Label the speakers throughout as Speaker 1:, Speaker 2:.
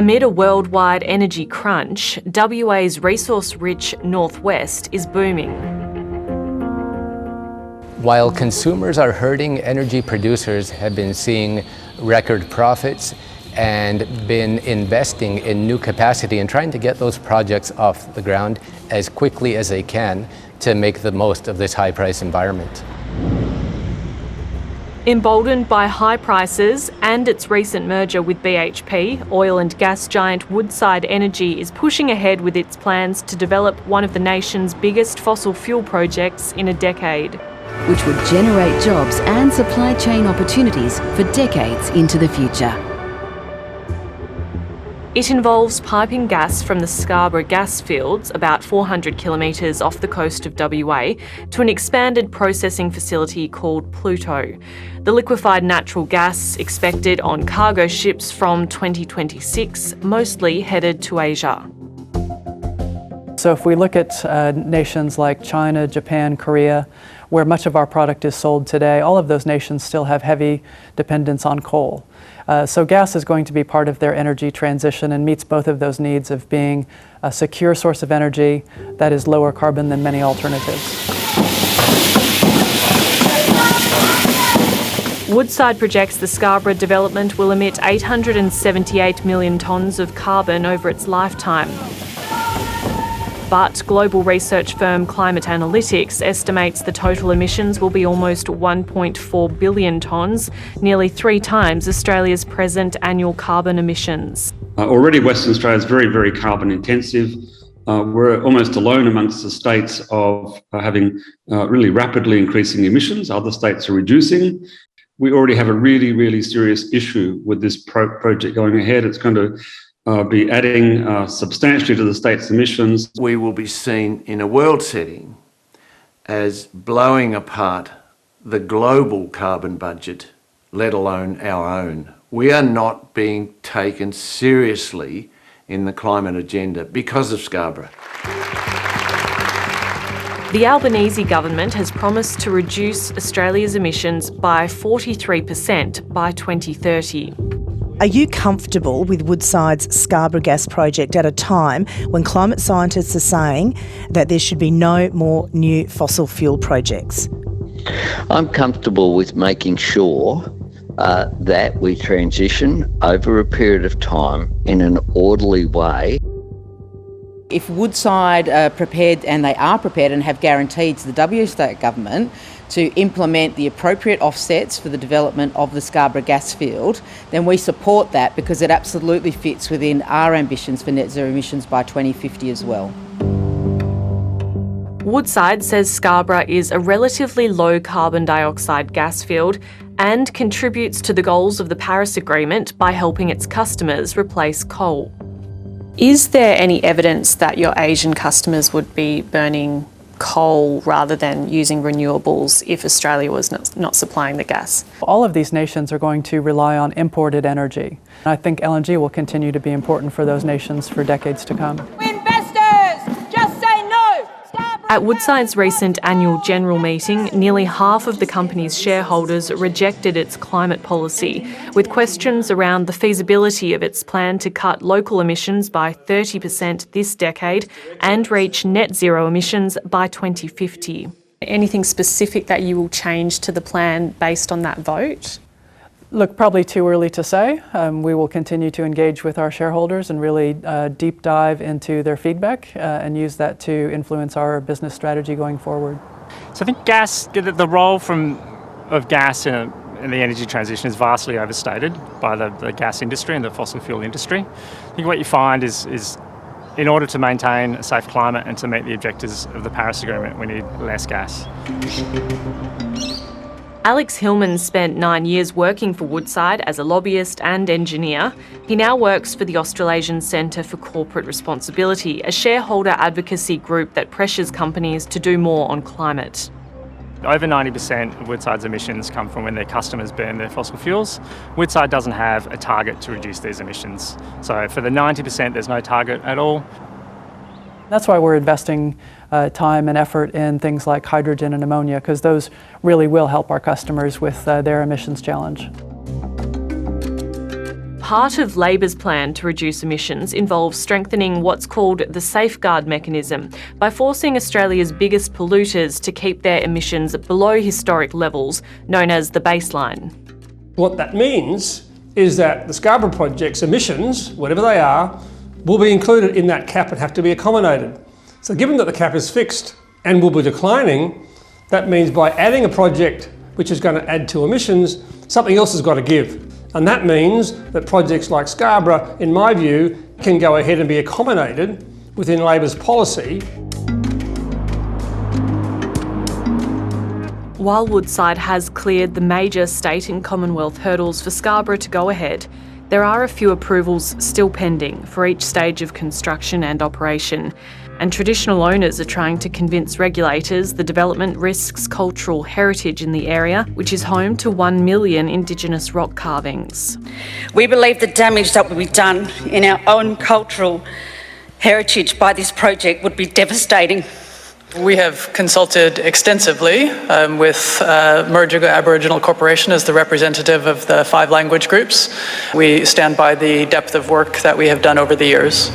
Speaker 1: Amid a worldwide energy crunch, WA's resource-rich northwest is booming.
Speaker 2: While consumers are hurting, energy producers have been seeing record profits and been investing in new capacity and trying to get those projects off the ground as quickly as they can to make the most of this high price environment.
Speaker 1: Emboldened by high prices and its recent merger with BHP, oil and gas giant Woodside Energy is pushing ahead with its plans to develop one of the nation's biggest fossil fuel projects in a decade,
Speaker 3: which would generate jobs and supply chain opportunities for decades into the future.
Speaker 1: It involves piping gas from the Scarborough gas fields, about 400 kilometres off the coast of WA, to an expanded processing facility called Pluto. The liquefied natural gas expected on cargo ships from 2026, mostly headed to Asia.
Speaker 4: So if we look at nations like China, Japan, Korea, where much of our product is sold today, all of those nations still have heavy dependence on coal. So gas is going to be part of their energy transition and meets both of those needs of being a secure source of energy that is lower carbon than many alternatives.
Speaker 1: Woodside projects the Scarborough development will emit 878 million tonnes of carbon over its lifetime. But global research firm Climate Analytics estimates the total emissions will be almost 1.4 billion tonnes, nearly 3 times Australia's present annual carbon emissions.
Speaker 5: Already Western Australia is very, very carbon intensive. We're almost alone amongst the states of having really rapidly increasing emissions. Other states are reducing. We already have a really, really serious issue with this project going ahead. It's going to be adding substantially to the state's emissions.
Speaker 6: We will be seen in a world setting as blowing apart the global carbon budget, let alone our own. We are not being taken seriously in the climate agenda because of Scarborough.
Speaker 1: The Albanese government has promised to reduce Australia's emissions by 43% by 2030.
Speaker 7: Are you comfortable with Woodside's Scarborough gas project at a time when climate scientists are saying that there should be no more new fossil fuel projects?
Speaker 8: I'm comfortable with making sure that we transition over a period of time in an orderly way.
Speaker 9: If Woodside are prepared, and they are prepared and have guaranteed to the WA state government to implement the appropriate offsets for the development of the Scarborough gas field, then we support that because it absolutely fits within our ambitions for net zero emissions by 2050 as well.
Speaker 1: Woodside says Scarborough is a relatively low carbon dioxide gas field and contributes to the goals of the Paris Agreement by helping its customers replace coal. Is there any evidence that your Asian customers would be burning coal rather than using renewables if Australia was not supplying the gas?
Speaker 4: All of these nations are going to rely on imported energy. I think LNG will continue to be important for those nations for decades to come.
Speaker 10: Investors, just say no!
Speaker 1: At Woodside's recent annual general meeting, nearly half of the company's shareholders rejected its climate policy, with questions around the feasibility of its plan to cut local emissions by 30% this decade and reach net zero emissions by 2050. Anything specific that you will change to the plan based on that vote?
Speaker 4: Look, probably too early to say. We will continue to engage with our shareholders and really deep dive into their feedback and use that to influence our business strategy going forward.
Speaker 11: So I think gas, the role of gas in the energy transition is vastly overstated by the gas industry and the fossil fuel industry. I think what you find is in order to maintain a safe climate and to meet the objectives of the Paris Agreement, we need less gas.
Speaker 1: Alex Hillman spent 9 years working for Woodside as a lobbyist and engineer. He now works for the Australasian Centre for Corporate Responsibility, a shareholder advocacy group that pressures companies to do more on climate.
Speaker 11: Over 90% of Woodside's emissions come from when their customers burn their fossil fuels. Woodside doesn't have a target to reduce these emissions. So for the 90%, there's no target at all.
Speaker 4: That's why we're investing time and effort in things like hydrogen and ammonia, because those really will help our customers with their emissions challenge.
Speaker 1: Part of Labor's plan to reduce emissions involves strengthening what's called the safeguard mechanism by forcing Australia's biggest polluters to keep their emissions below historic levels, known as the baseline.
Speaker 12: What that means is that the Scarborough project's emissions, whatever they are, will be included in that cap and have to be accommodated. So given that the cap is fixed and will be declining, that means by adding a project which is going to add to emissions, something else has got to give. And that means that projects like Scarborough, in my view, can go ahead and be accommodated within Labor's policy.
Speaker 1: While Woodside has cleared the major state and Commonwealth hurdles for Scarborough to go ahead, there are a few approvals still pending for each stage of construction and operation. And traditional owners are trying to convince regulators the development risks cultural heritage in the area, which is home to 1 million Indigenous rock carvings.
Speaker 10: We believe the damage that will be done in our own cultural heritage by this project would be devastating.
Speaker 4: We have consulted extensively with Merger Aboriginal Corporation as the representative of the 5 language groups. We stand by the depth of work that we have done over the years.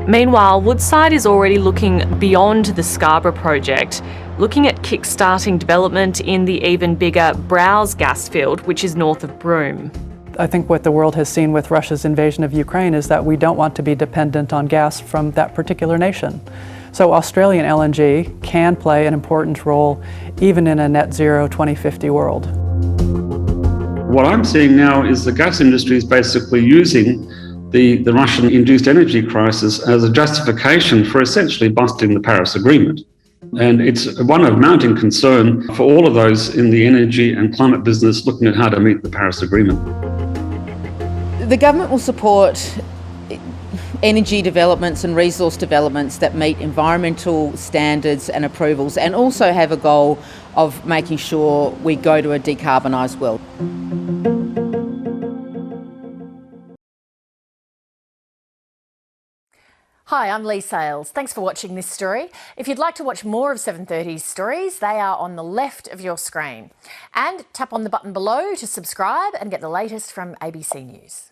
Speaker 1: Meanwhile, Woodside is already looking beyond the Scarborough project, looking at kick-starting development in the even bigger Browse gas field, which is north of Broome.
Speaker 4: I think what the world has seen with Russia's invasion of Ukraine is that we don't want to be dependent on gas from that particular nation. So Australian LNG can play an important role even in a net zero 2050 world.
Speaker 5: What I'm seeing now is the gas industry is basically using the Russian-induced energy crisis as a justification for essentially busting the Paris Agreement. And it's one of mounting concern for all of those in the energy and climate business looking at how to meet the Paris Agreement.
Speaker 9: The government will support energy developments and resource developments that meet environmental standards and approvals, and also have a goal of making sure we go to a decarbonised world.
Speaker 13: Hi, I'm Lee Sales. Thanks for watching this story. If you'd like to watch more of 730's stories, they are on the left of your screen. And tap on the button below to subscribe and get the latest from ABC News.